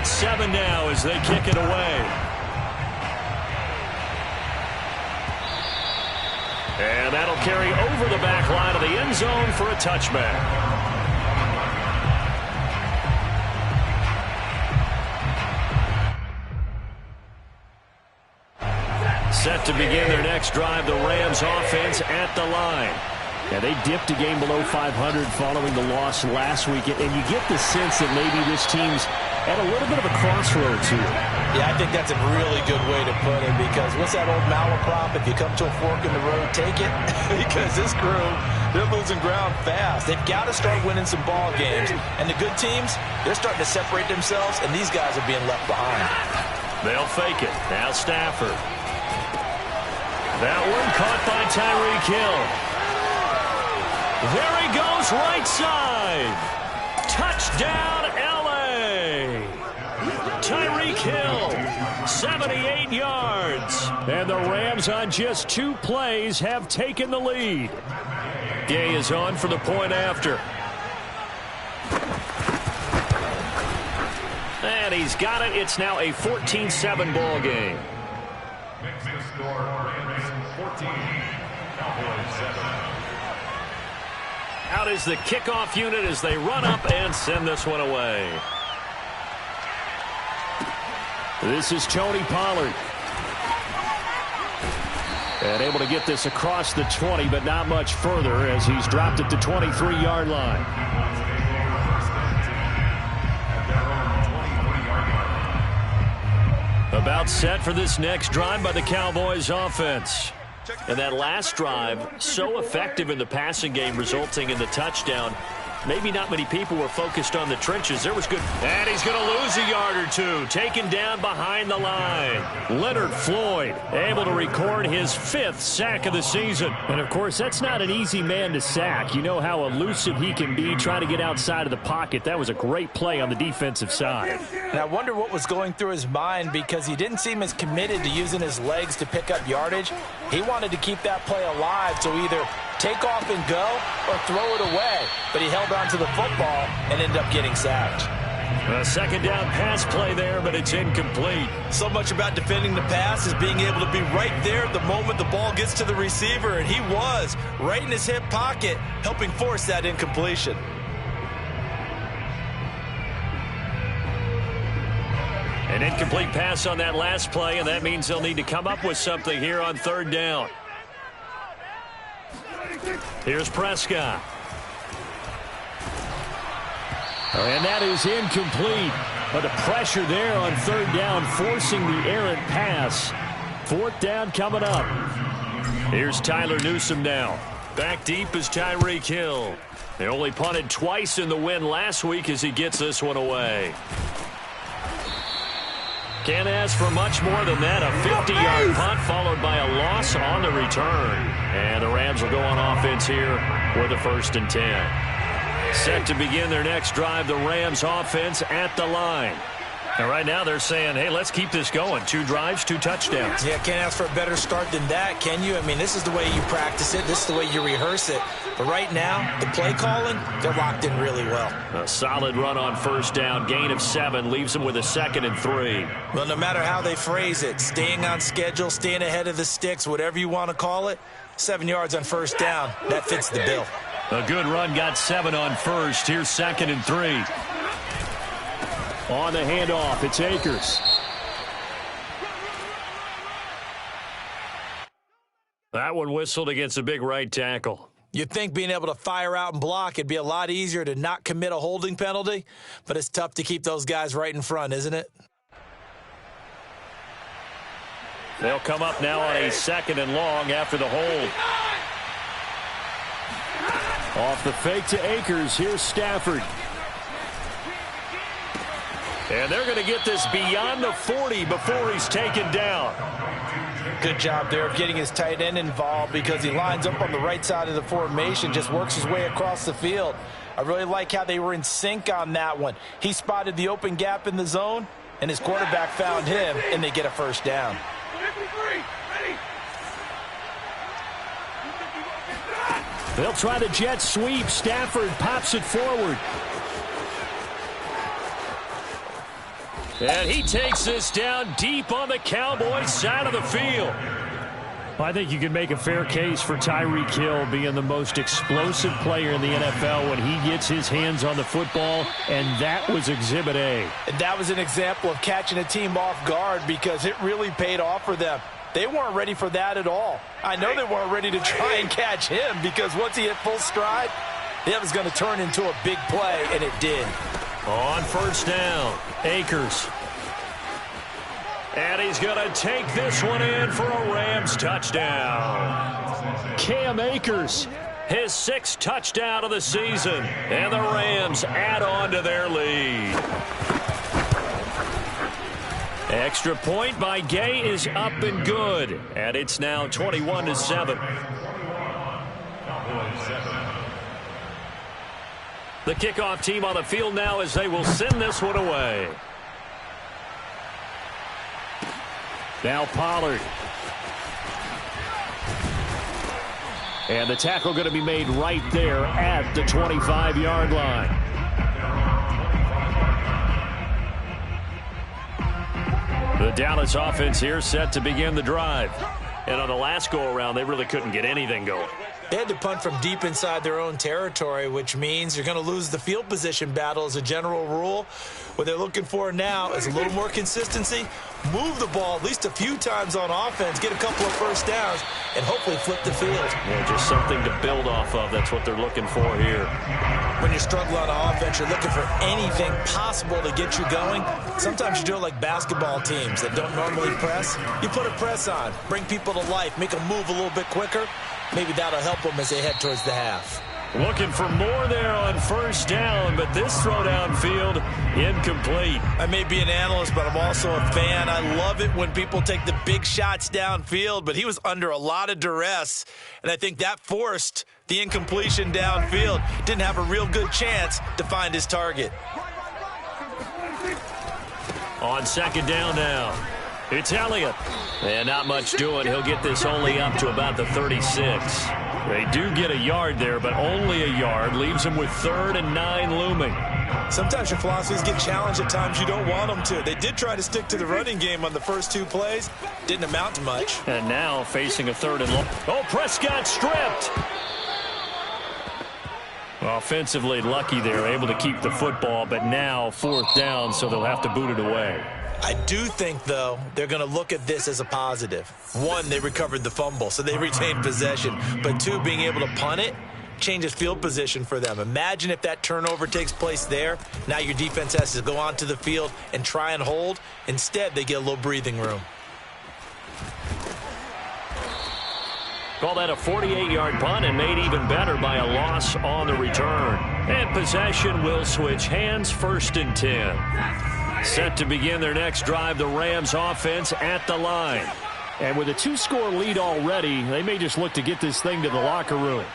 at 7 now as they kick it away. And that'll carry over the back line of the end zone for a touchback. Set to begin their next drive, the Rams offense at the line. Yeah, they dipped a game below 500 following the loss last week, and you get the sense that maybe this team's at a little bit of a crossroads here. Yeah, I think that's a really good way to put it, because what's that old malaprop? If you come to a fork in the road, take it. Because this crew, they're losing ground fast. They've got to start winning some ball games. And the good teams, they're starting to separate themselves, and these guys are being left behind. They'll fake it. Now Stafford. That one caught by Tyreek Hill. There he goes, right side. Touchdown, L.A. Tyreek Hill, 78 yards. And the Rams on just 2 plays have taken the lead. Gay is on for the point after. And he's got it. It's now a 14-7 ball game. Makes the score Rams 14, Cowboys 7. Out is the kickoff unit as they run up and send this one away. This is Tony Pollard. And able to get this across the 20, but not much further as he's dropped at the 23-yard line. About set for this next drive by the Cowboys offense. And that last drive, so effective in the passing game, resulting in the touchdown. Maybe not many people were focused on the trenches. There was good. And he's going to lose a yard or two. Taken down behind the line. Leonard Floyd able to record his 5th sack of the season. And, of course, that's not an easy man to sack. You know how elusive he can be trying to get outside of the pocket. That was a great play on the defensive side. And I wonder what was going through his mind, because he didn't seem as committed to using his legs to pick up yardage. He wanted to keep that play alive, so either take off and go or throw it away. But he held on to the football and ended up getting sacked. A second down pass play there, but it's incomplete. So much about defending the pass is being able to be right there at the moment the ball gets to the receiver, and he was right in his hip pocket, helping force that incompletion. An incomplete pass on that last play, and that means they'll need to come up with something here on 3rd down. Here's Prescott. And that is incomplete. But the pressure there on 3rd down, forcing the errant pass. 4th down coming up. Here's Tyler Newsome now. Back deep is Tyreek Hill. They only punted twice in the win last week as he gets this one away. Can't ask for much more than that. A 50-yard punt followed by a loss on the return. And the Rams will go on offense here with a 1st and 10. Set to begin their next drive, the Rams offense at the line. And right now they're saying, hey, let's keep this going. 2 drives, 2 touchdowns. Yeah, can't ask for a better start than that, can you? I mean, this is the way you practice it. This is the way you rehearse it. But right now, the play calling, they're locked in really well. A solid run on 1st down. Gain of 7 leaves them with a 2nd and 3. Well, no matter how they phrase it, staying on schedule, staying ahead of the sticks, whatever you want to call it, 7 yards on 1st down, that fits the bill. A good run, got 7 on 1st. Here's 2nd and 3. On the handoff, it's Akers. That one whistled against a big right tackle. You'd think being able to fire out and block, it'd be a lot easier to not commit a holding penalty, but it's tough to keep those guys right in front, isn't it? They'll come up now on a 2nd and long after the hold. Off the fake to Akers, here's Stafford. And they're going to get this beyond the 40 before he's taken down. Good job there of getting his tight end involved, because he lines up on the right side of the formation, just works his way across the field. I really like how they were in sync on that one. He spotted the open gap in the zone, and his quarterback found him, and they get a 1st down. They'll try the jet sweep. Stafford pops it forward. And he takes this down deep on the Cowboys side of the field. I think you can make a fair case for Tyreek Hill being the most explosive player in the NFL when he gets his hands on the football, and that was Exhibit A. And that was an example of catching a team off guard because it really paid off for them. They weren't ready for that at all. I know they weren't ready to try and catch him because once he hit full stride, that was going to turn into a big play, and it did. On first down, Akers. And he's going to take this one in for a Rams touchdown. Cam Akers, his 6th touchdown of the season. And the Rams add on to their lead. Extra point by Gay is up and good. And it's now 21-7. The kickoff team on the field now as they will send this one away. Now Pollard. And the tackle going to be made right there at the 25-yard line. The Dallas offense here set to begin the drive. And on the last go-around, they really couldn't get anything going. They had to punt from deep inside their own territory, which means you're going to lose the field position battle as a general rule. What they're looking for now is a little more consistency, move the ball at least a few times on offense, get a couple of first downs, and hopefully flip the field. Yeah, just something to build off of. That's what they're looking for here. When you struggle on offense, you're looking for anything possible to get you going. Sometimes you do it like basketball teams that don't normally press. You put a press on, bring people to life, make them move a little bit quicker. Maybe that'll help them as they head towards the half. Looking for more there on first down, but this throw downfield incomplete. I may be an analyst, but I'm also a fan. I love it when people take the big shots downfield, but he was under a lot of duress, and I think that forced the incompletion downfield. Didn't have a real good chance to find his target. On second down now, it's Elliott. And not much doing. He'll get this only up to about the 36. They do get a yard there, but only a yard. Leaves them with 3rd and 9 looming. Sometimes your philosophies get challenged at times you don't want them to. They did try to stick to the running game on the first 2 plays. Didn't amount to much. And now facing a 3rd and long. Oh, Prescott stripped. Offensively lucky they're able to keep the football, but now 4th down, so they'll have to boot it away. I do think, though, they're going to look at this as a positive. 1, they recovered the fumble, so they retained possession. But 2, being able to punt it changes field position for them. Imagine if that turnover takes place there. Now your defense has to go onto the field and try and hold. Instead, they get a little breathing room. Call that a 48-yard punt and made even better by a loss on the return. And possession will switch hands, 1st and 10. Set to begin their next drive, the Rams offense at the line. And with a 2-score lead already, they may just look to get this thing to the locker room.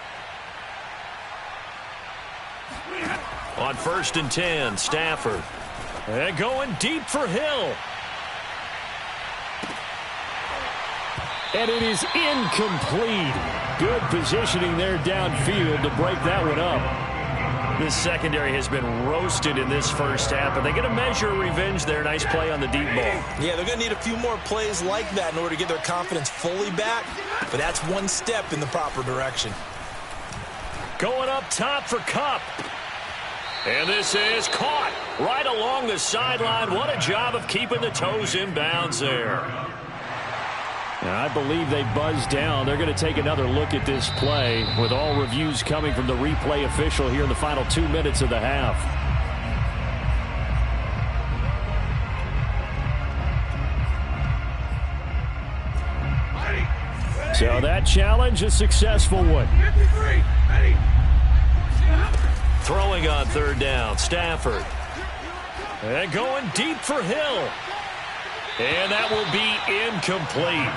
On 1st and 10, Stafford. And going deep for Hill. And it is incomplete. Good positioning there downfield to break that one up. This secondary has been roasted in this first half, but they get a measure of revenge there. Nice play on the deep ball. Yeah, they're going to need a few more plays like that in order to get their confidence fully back, but that's one step in the proper direction. Going up top for Kupp. And this is caught right along the sideline. What a job of keeping the toes in bounds there. And I believe they buzzed down. They're going to take another look at this play with all reviews coming from the replay official here in the final 2 minutes of the half. So that challenge, a successful one. Throwing on 3rd down, Stafford. And going deep for Hill. And that will be incomplete.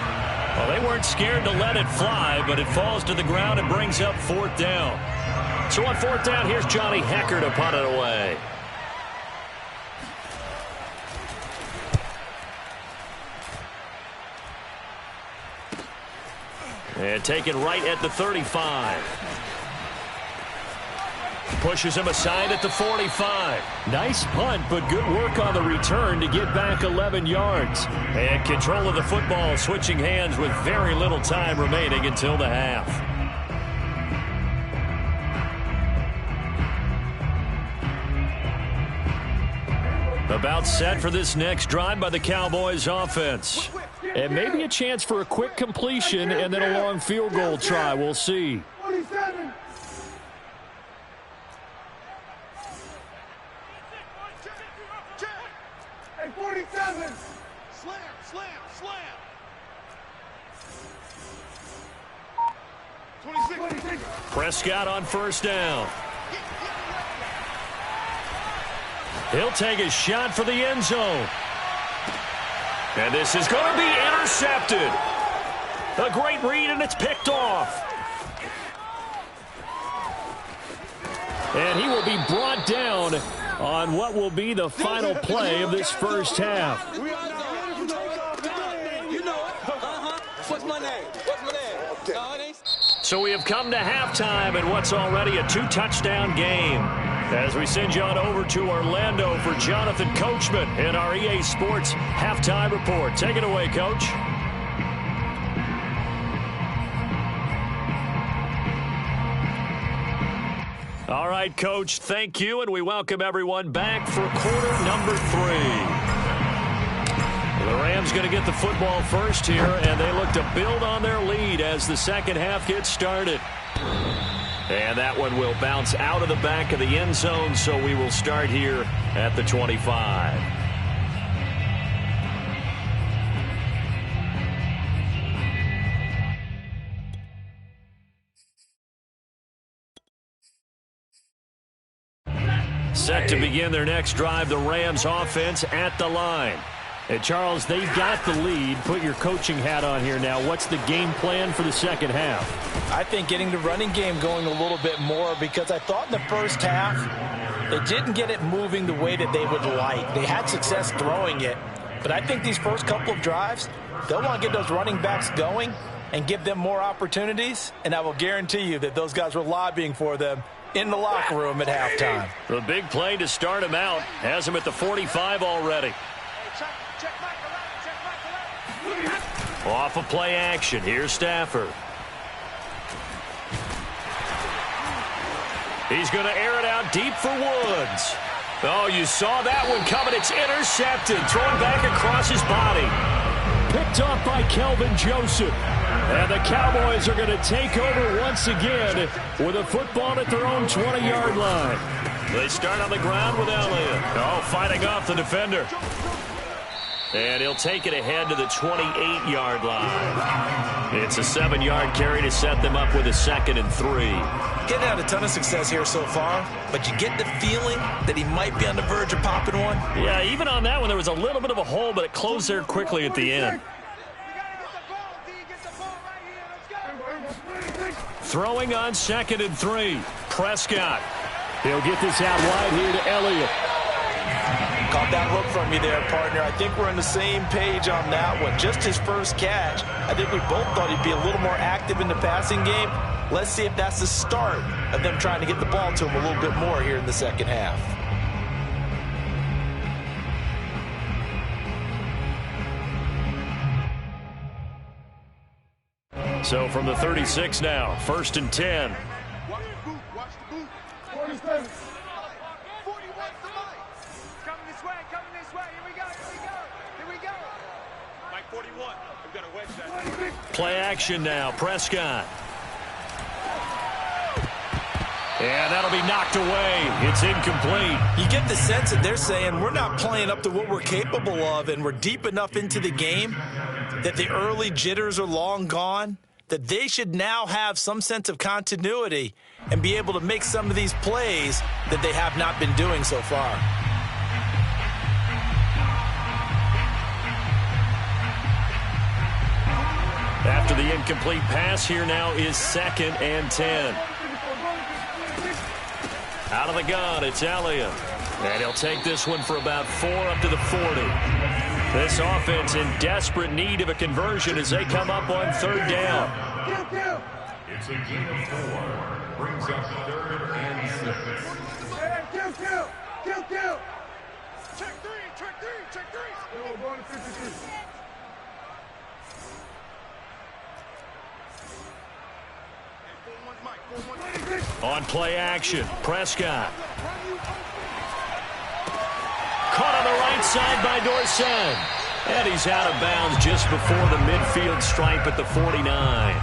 Well, they weren't scared to let it fly, but it falls to the ground and brings up 4th down. So on 4th down, here's Johnny Hekker to punt it away. And taken right at the 35. Pushes him aside at the 45. Nice punt, but good work on the return to get back 11 yards. And control of the football, switching hands with very little time remaining until the half. About set for this next drive by the Cowboys offense. And maybe a chance for a quick completion and then a long field goal try. We'll see. 47. Hey, 47. Slam, slam, slam. 26. Prescott on first down. He'll take a shot for the end zone. And this is going to be intercepted. A great read, and it's picked off. And he will be brought down on what will be the final play of this first half. You know it. What's my name? What's my name? No, it ain't. So we have come to halftime in what's already a 2-touchdown game. As we send you on over to Orlando for Jonathan Coachman in our EA Sports Halftime Report. Take it away, Coach. All right, Coach, thank you, and we welcome everyone back for quarter number 3. The Rams going to get the football first here, and they look to build on their lead as the second half gets started. And that one will bounce out of the back of the end zone, so we will start here at the 25. Set to begin their next drive, the Rams offense at the line. And Charles, they've got the lead. Put your coaching hat on here now. What's the game plan for the second half? I think getting the running game going a little bit more, because I thought in the first half they didn't get it moving the way that they would like. They had success throwing it, but I think these first couple of drives, they'll want to get those running backs going and give them more opportunities, and I will guarantee you that those guys were lobbying for them in the locker room at halftime. The big play to start him out has him at the 45 already. Off of play action, here's Stafford. He's going to air it out deep for Woods. Oh, you saw that one coming. It's intercepted, thrown back across his body. Picked off by Kelvin Joseph. And the Cowboys are going to take over once again with a football at their own 20-yard line. They start on the ground with Elliott. Oh, fighting off the defender. And he'll take it ahead to the 28-yard line. It's a 7-yard carry to set them up with a 2nd and 3. Getting out a ton of success here so far, but you get the feeling that he might be on the verge of popping one. Yeah, even on that one, there was a little bit of a hole, but it closed there quickly at the end. Throwing on 2nd and 3. Prescott. He'll get this out wide here to Elliott. Caught that look from you there, partner. I think we're on the same page on that one. Just his first catch. I think we both thought he'd be a little more active in the passing game. Let's see if that's the start of them trying to get the ball to him a little bit more here in the second half. So from the 36 now, 1st and 10. Watch the boot, watch the boot. 47. 41's the mic. Coming this way, here we go, here we go. Mike 41, we've got a wedge that. Play action now, Prescott. And that'll be knocked away. It's incomplete. You get the sense that they're saying we're not playing up to what we're capable of, and we're deep enough into the game that the early jitters are long gone, that they should now have some sense of continuity and be able to make some of these plays that they have not been doing so far. After the incomplete pass, here now is 2nd and 10. Out of the gun, it's Elliott. And he'll take this one for about 4 up to the 40. This offense in desperate need of a conversion as they come up on 3rd down. It's a gain of 4. Brings up 3rd and 6. Hey, kill. Check three. No, going to 53. On play action, Prescott. Caught on the right side by Dorsett. And he's out of bounds just before the midfield stripe at the 49.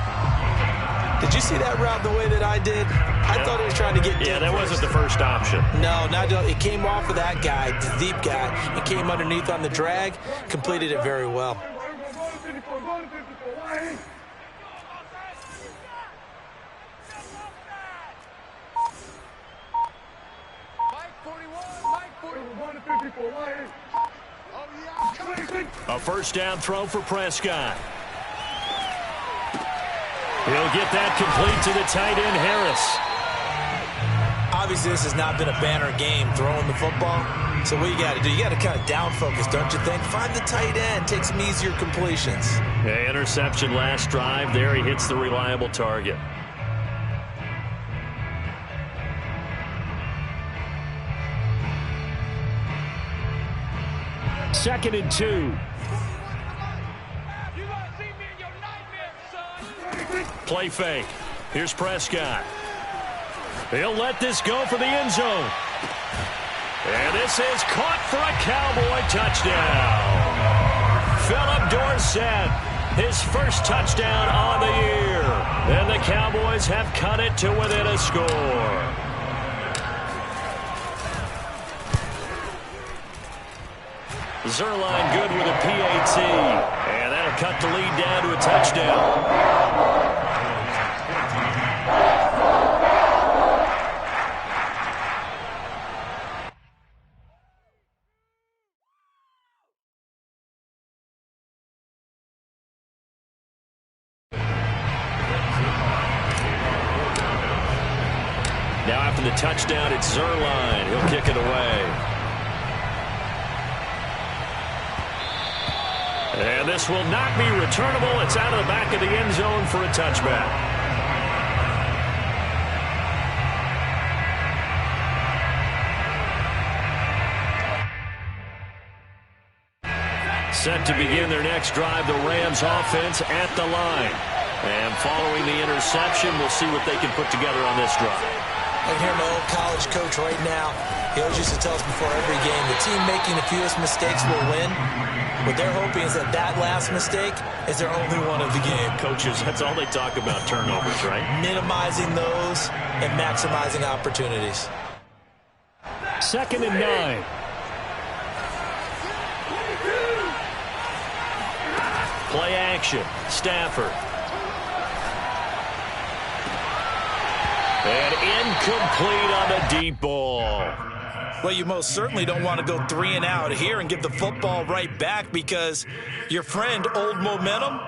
Did you see that route the way that I did? I thought he was trying to get deep. Yeah, that wasn't the first option. No, it came off of that guy, the deep guy, and came underneath on the drag, completed it very well. Going to 54. Why? Mike 41. Going to 54. Why? Oh, yeah. A first down throw for Prescott. He'll get that complete to the tight end, Harris. Obviously, this has not been a banner game throwing the football. So what you got to do, you got to kind of down focus, don't you think? Find the tight end, take some easier completions. Yeah, interception last drive. There he hits the reliable target. Second and 2. You gonna see me in your nightmares, son. Play fake. Here's Prescott. He'll let this go for the end zone. And this is caught for a Cowboy touchdown. Philip Dorsett, his first touchdown on the year. And the Cowboys have cut it to within a score. Zuerlein good with a PAT. And that'll cut the lead down to a touchdown. Now after the touchdown, it's Zuerlein. He'll kick it away. And this will not be returnable. It's out of the back of the end zone for a touchback. Set to begin their next drive, the Rams offense at the line. And following the interception, we'll see what they can put together on this drive. I can hear my old college coach right now. He always used to tell us before every game, the team making the fewest mistakes will win. What they're hoping is that last mistake is their only one of the game. Coaches, that's all they talk about, turnovers, right? Minimizing those and maximizing opportunities. Second and 9. Play action. Stafford. And incomplete on the deep ball. Well, you most certainly don't want to go 3 and out here and give the football right back because your friend, Old Momentum,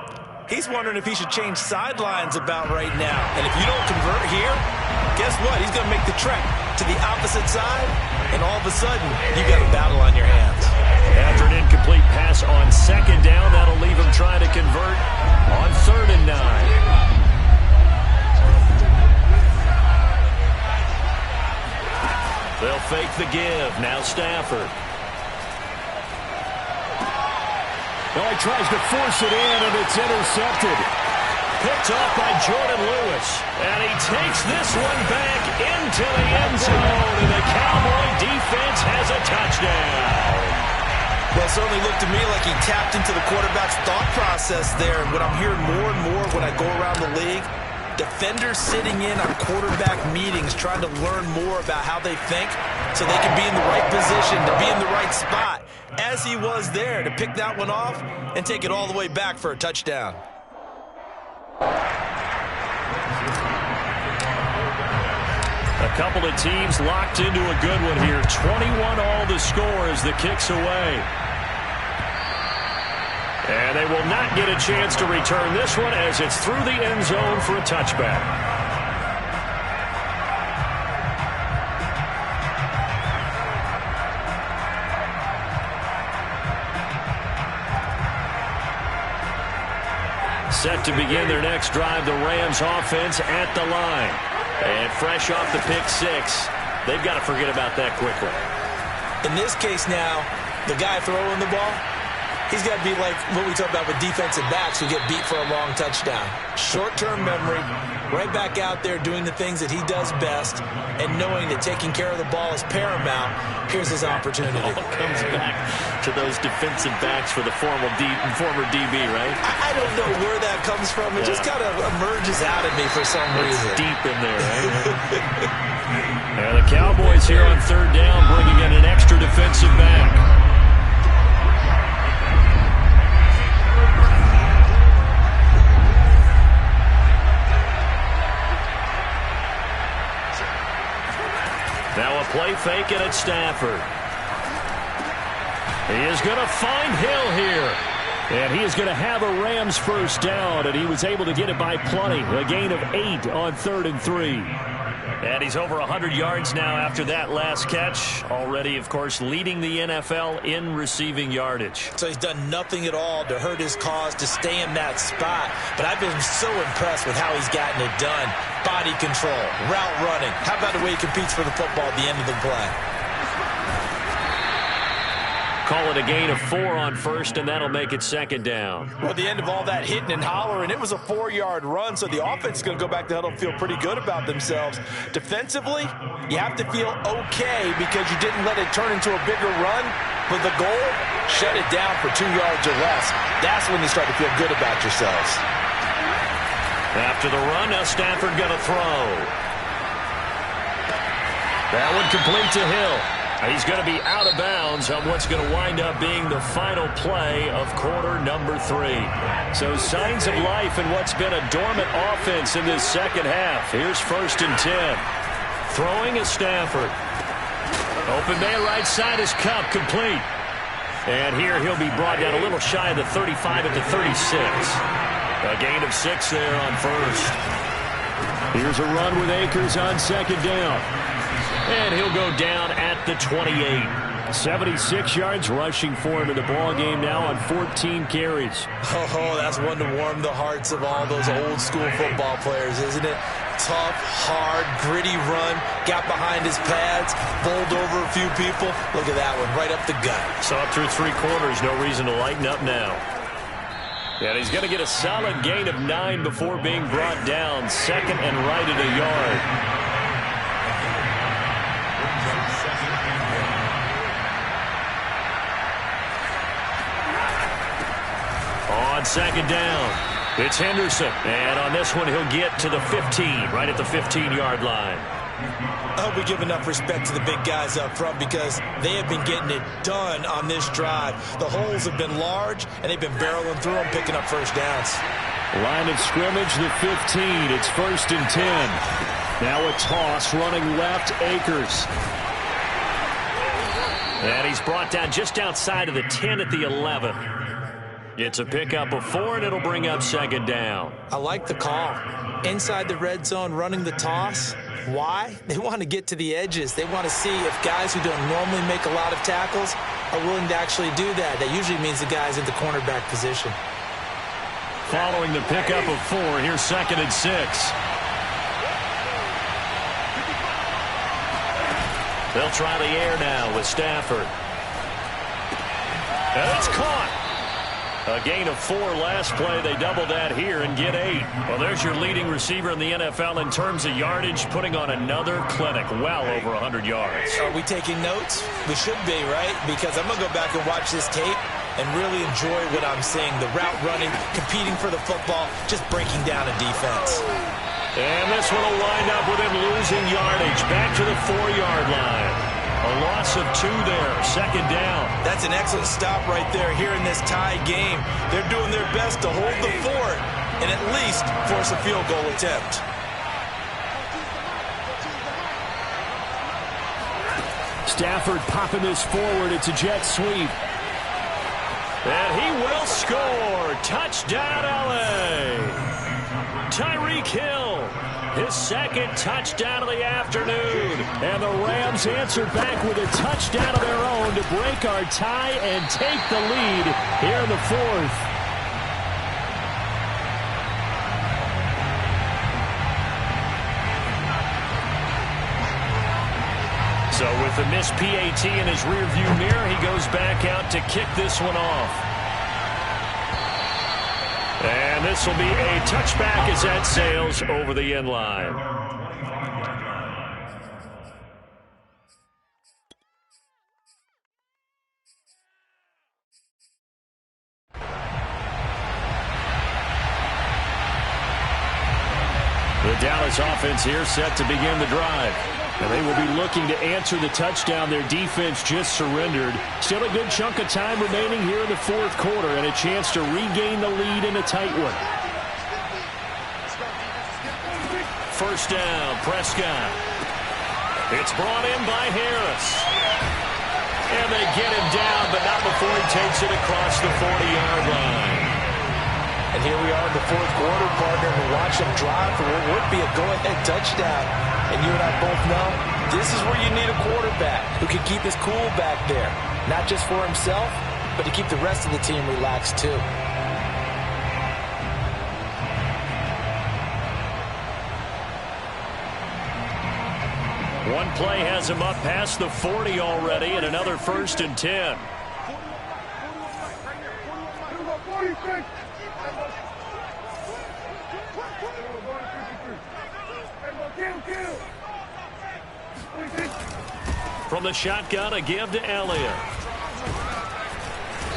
he's wondering if he should change sidelines about right now. And if you don't convert here, guess what? He's going to make the trek to the opposite side, and all of a sudden, you got a battle on your hands. After an incomplete pass on second down, that'll leave him trying to convert on 3rd and 9. They'll fake the give. Now Stafford. Oh, he tries to force it in, and it's intercepted. Picked off by Jordan Lewis. And he takes this one back into the end zone. And the Cowboy defense has a touchdown. Well, it certainly looked to me like he tapped into the quarterback's thought process there. And what I'm hearing more and more when I go around the league, defenders sitting in on quarterback meetings trying to learn more about how they think so they can be in the right position, to be in the right spot, as he was there to pick that one off and take it all the way back for a touchdown. A couple of teams locked into a good one here. 21 all the score as the kick's away. And they will not get a chance to return this one as it's through the end zone for a touchback. Set to begin their next drive, the Rams offense at the line. And fresh off the pick six, they've got to forget about that quickly. In this case now, the guy throwing the ball, he's got to be like what we talk about with defensive backs who get beat for a long touchdown. Short-term memory, right back out there doing the things that he does best, and knowing that taking care of the ball is paramount. Here's his opportunity. It all comes back to those defensive backs for the former DB, right? I don't know where that comes from. It just kind of emerges out of me for some reason. It's deep in there, right? And the Cowboys here on third down, bringing in an extra defensive back. Now a play fake and it's Stafford. He is going to find Hill here. And he is going to have a Rams first down, and he was able to get it by plenty. A gain of 8 on 3rd and 3. And he's over 100 yards now after that last catch. Already, of course, leading the NFL in receiving yardage. So he's done nothing at all to hurt his cause, to stay in that spot. But I've been so impressed with how he's gotten it done. Body control, route running. How about the way he competes for the football at the end of the play? Call it a gain of 4 on first, and that'll make it second down. Well, at the end of all that hitting and hollering, it was a 4-yard run, so the offense is going to go back to huddle and feel pretty good about themselves. Defensively, you have to feel okay because you didn't let it turn into a bigger run. But the goal, shut it down for 2 yards or less. That's when you start to feel good about yourselves. After the run, now Stafford going to throw. That one complete to Hill. He's going to be out of bounds on what's going to wind up being the final play of quarter number 3. So signs of life in what's been a dormant offense in this second half. Here's 1st and 10. Throwing is Stafford. Open man right side is Kupp, complete. And here he'll be brought down a little shy of the 35 at the 36. A gain of 6 there on first. Here's a run with Akers on second down. And he'll go down at the 28. 76 yards rushing for him in the ball game now on 14 carries. Oh, that's one to warm the hearts of all those old school football players, isn't it? Tough, hard, gritty run. Got behind his pads, bowled over a few people. Look at that one, right up the gut. Saw it through 3 quarters. No reason to lighten up now. And he's going to get a solid gain of 9 before being brought down. Second and right at a yard. On second down, it's Henderson. And on this one, he'll get to the 15, right at the 15-yard line. I hope we give enough respect to the big guys up front because they have been getting it done on this drive. The holes have been large, and they've been barreling through them, picking up first downs. Line of scrimmage, the 15. It's 1st and 10. Now a toss running left, Akers. And he's brought down just outside of the 10 at the 11. It's a pickup of 4, and it'll bring up second down. I like the call. Inside the red zone, running the toss. Why? They want to get to the edges. They want to see if guys who don't normally make a lot of tackles are willing to actually do that. That usually means the guy's in the cornerback position. Following the pickup of 4, here's 2nd and 6. They'll try the air now with Stafford. And it's caught. A gain of 4 last play. They double that here and get 8. Well, there's your leading receiver in the NFL in terms of yardage, putting on another clinic, well over 100 yards. Are we taking notes? We should be, right? Because I'm going to go back and watch this tape and really enjoy what I'm seeing. The route running, competing for the football, just breaking down a defense. And this one will wind up with him losing yardage back to the 4-yard line. A loss of 2 there, second down. That's an excellent stop right there here in this tie game. They're doing their best to hold the fort and at least force a field goal attempt. Stafford popping this forward. It's a jet sweep. And he will score. Touchdown, LA. Tyreek Hill. His second touchdown of the afternoon. And the Rams answered back with a touchdown of their own to break our tie and take the lead here in the 4th. So with the missed PAT in his rearview mirror, he goes back out to kick this one off. And this will be a touchback as that sails over the end line. The Dallas offense here set to begin the drive. And they will be looking to answer the touchdown their defense just surrendered. Still a good chunk of time remaining here in the fourth quarter and a chance to regain the lead in a tight one. First down, Prescott. It's brought in by Harris. And they get him down, but not before he takes it across the 40-yard line. And here we are in the fourth quarter, partner, and we watch them drive for what would be a go-ahead touchdown. And you and I both know this is where you need a quarterback who can keep his cool back there. Not just for himself, but to keep the rest of the team relaxed too. One play has him up past the 40 already, and another 1st and 10. From the shotgun, a give to Elliott.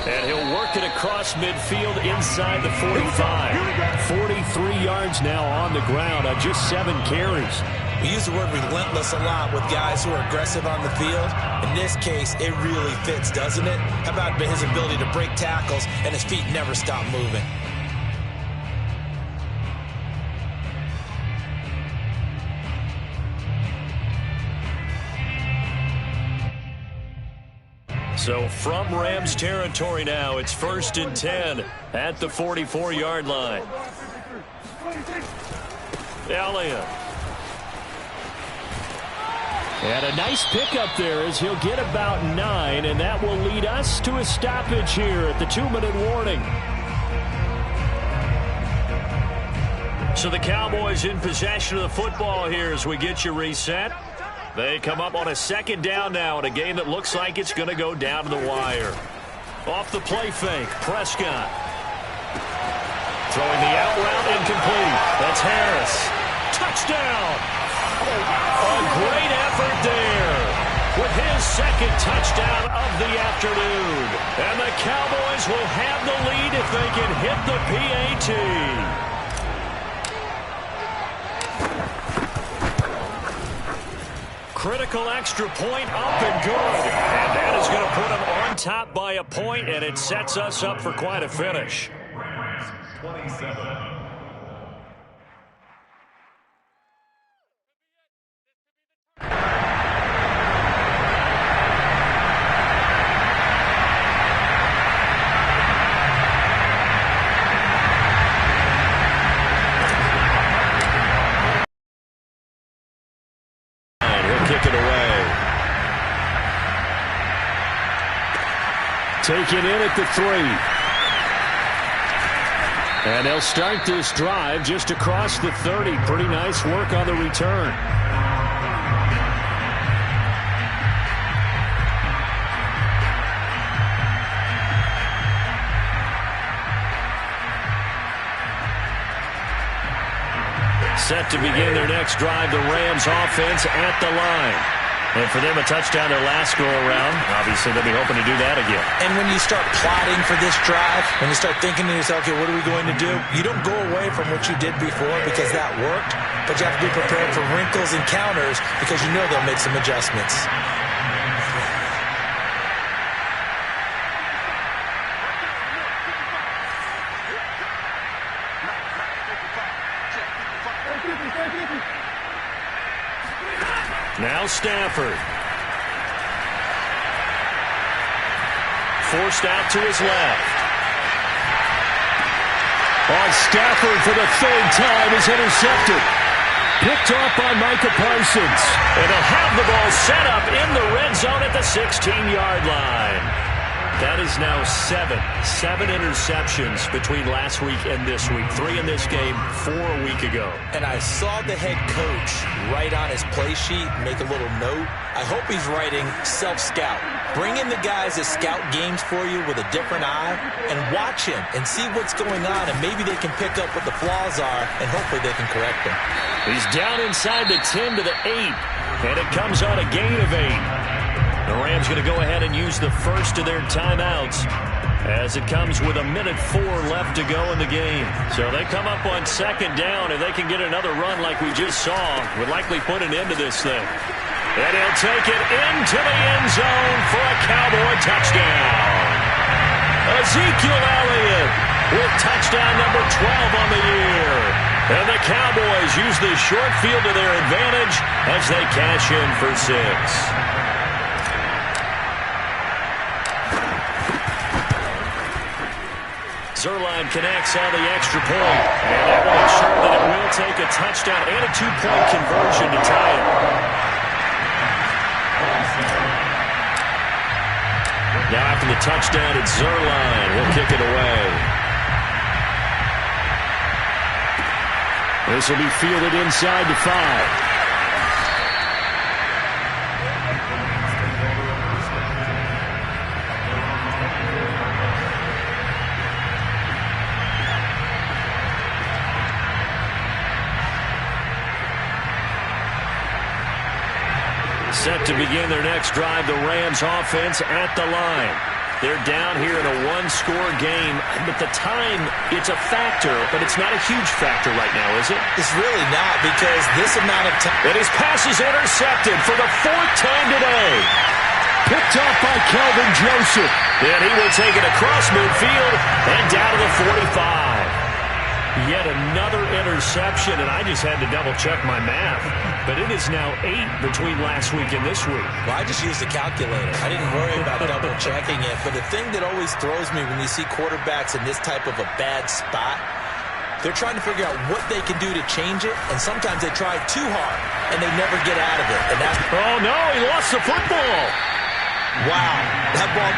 And he'll work it across midfield inside the 45. 43 yards now on the ground on just 7 carries. We use the word relentless a lot with guys who are aggressive on the field. In this case, it really fits, doesn't it? How about his ability to break tackles and his feet never stop moving? So from Rams territory now, it's 1st and 10 at the 44-yard line. Elliott. And a nice pickup there as he'll get about 9, and that will lead us to a stoppage here at the 2-minute warning. So the Cowboys in possession of the football here as we get you reset. They come up on a 2nd down now in a game that looks like it's going to go down to the wire. Off the play fake, Prescott. Throwing the out route incomplete. That's Harris. Touchdown! A great effort there with his 2nd touchdown of the afternoon. And the Cowboys will have the lead if they can hit the PAT. Critical extra point up and good. And that is going to put them on top by a point, and it sets us up for quite a finish. 27. Taken in at the 3. And they'll start this drive just across the 30. Pretty nice work on the return. Set to begin their next drive, the Rams offense at the line. And for them, a touchdown their last go-around. Obviously, they'll be hoping to do that again. And when you start plotting for this drive, when you start thinking to yourself, okay, what are we going to do? You don't go away from what you did before because that worked, but you have to be prepared for wrinkles and counters because you know they'll make some adjustments. Now Stafford. Forced out to his left. On Stafford for the 3rd time is intercepted. Picked off by Micah Parsons. And he'll have the ball set up in the red zone at the 16-yard line. That is now 7 interceptions between last week and this week. 3 in this game, 4 a week ago. And I saw the head coach write on his play sheet, make a little note. I hope he's writing self-scout. Bring in the guys that scout games for you with a different eye and watch him and see what's going on, and maybe they can pick up what the flaws are, and hopefully they can correct them. He's down inside the 10 to the 8, and it comes on a gain of 8. The Rams going to go ahead and use the first of their timeouts as it comes with 1:04 left to go in the game. So they come up on second down. If they can get another run like we just saw, would likely put an end to this thing. And he'll take it into the end zone for a Cowboy touchdown. Ezekiel Elliott with touchdown number 12 on the year. And the Cowboys use the short field to their advantage as they cash in for 6. Zuerlein connects on the extra point, and that will ensure that it will take a touchdown and a 2-point conversion to tie it. Now after the touchdown, it's Zuerlein. He'll kick it away. This will be fielded inside the 5. Set to begin their next drive, the Rams offense at the line. They're down here in a one-score game, but the time, it's a factor, but it's not a huge factor right now, is it? It's really not, because this amount of time... And his pass is intercepted for the 4th time today. Picked off by Kelvin Joseph. And he will take it across midfield and down to the 45. Yet another interception, and I just had to double-check my math. But it is now 8 between last week and this week. Well, I just used a calculator. I didn't worry about double-checking it. But the thing that always throws me when you see quarterbacks in this type of a bad spot, they're trying to figure out what they can do to change it, and sometimes they try too hard, and they never get out of it. And that's... Oh, no, he lost the football. Wow, that ball...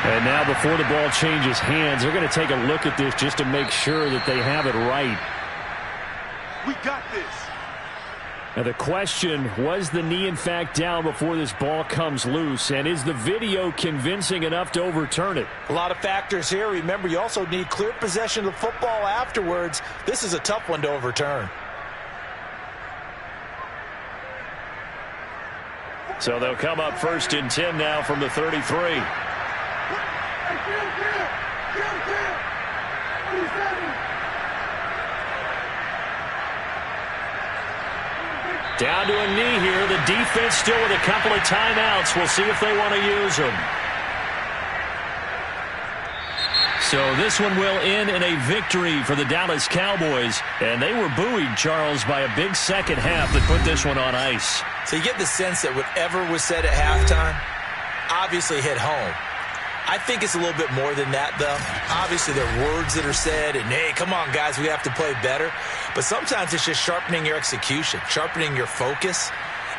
And now before the ball changes hands, they're going to take a look at this just to make sure that they have it right. We got this. Now the question, was the knee in fact down before this ball comes loose? And is the video convincing enough to overturn it? A lot of factors here. Remember, you also need clear possession of the football afterwards. This is a tough one to overturn. So they'll come up 1st and 10 now from the 33. Down to a knee here. The defense still with a couple of timeouts. We'll see if they want to use them. So this one will end in a victory for the Dallas Cowboys. And they were buoyed, Charles, by a big second half that put this one on ice. So you get the sense that whatever was said at halftime obviously hit home. I think it's a little bit more than that, though. Obviously, there are words that are said, and, hey, come on, guys, we have to play better. But sometimes it's just sharpening your execution, sharpening your focus,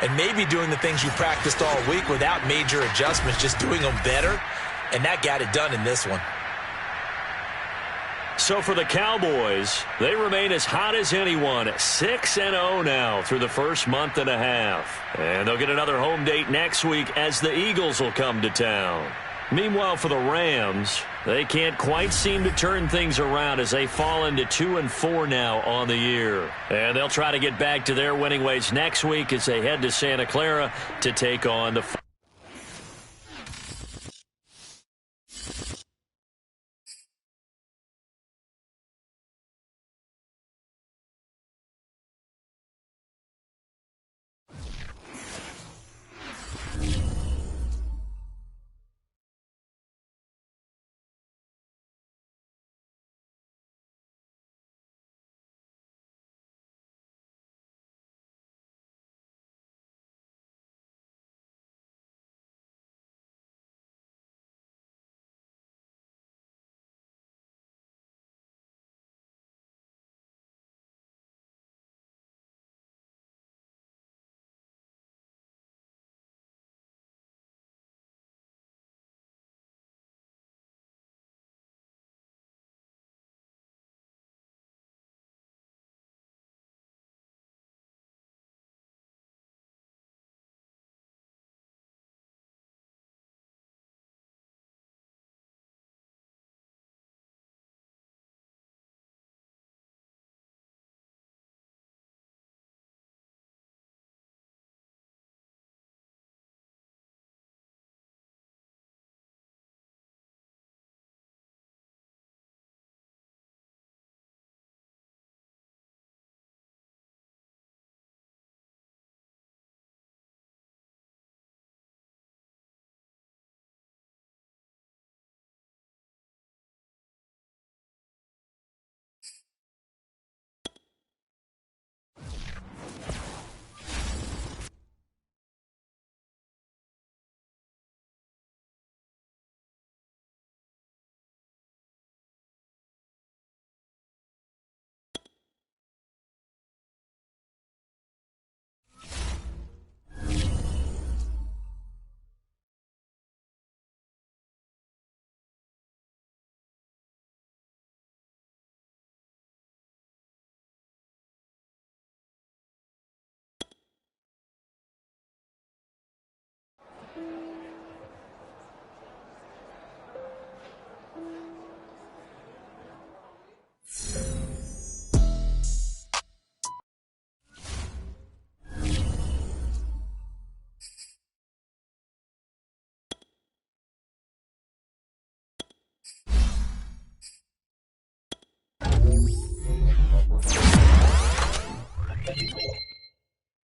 and maybe doing the things you practiced all week without major adjustments, just doing them better, and that got it done in this one. So for the Cowboys, they remain as hot as anyone, 6-0 now through the first month and a half. And they'll get another home date next week as the Eagles will come to town. Meanwhile, for the Rams, they can't quite seem to turn things around as they fall into 2-4 now on the year. And they'll try to get back to their winning ways next week as they head to Santa Clara to take on the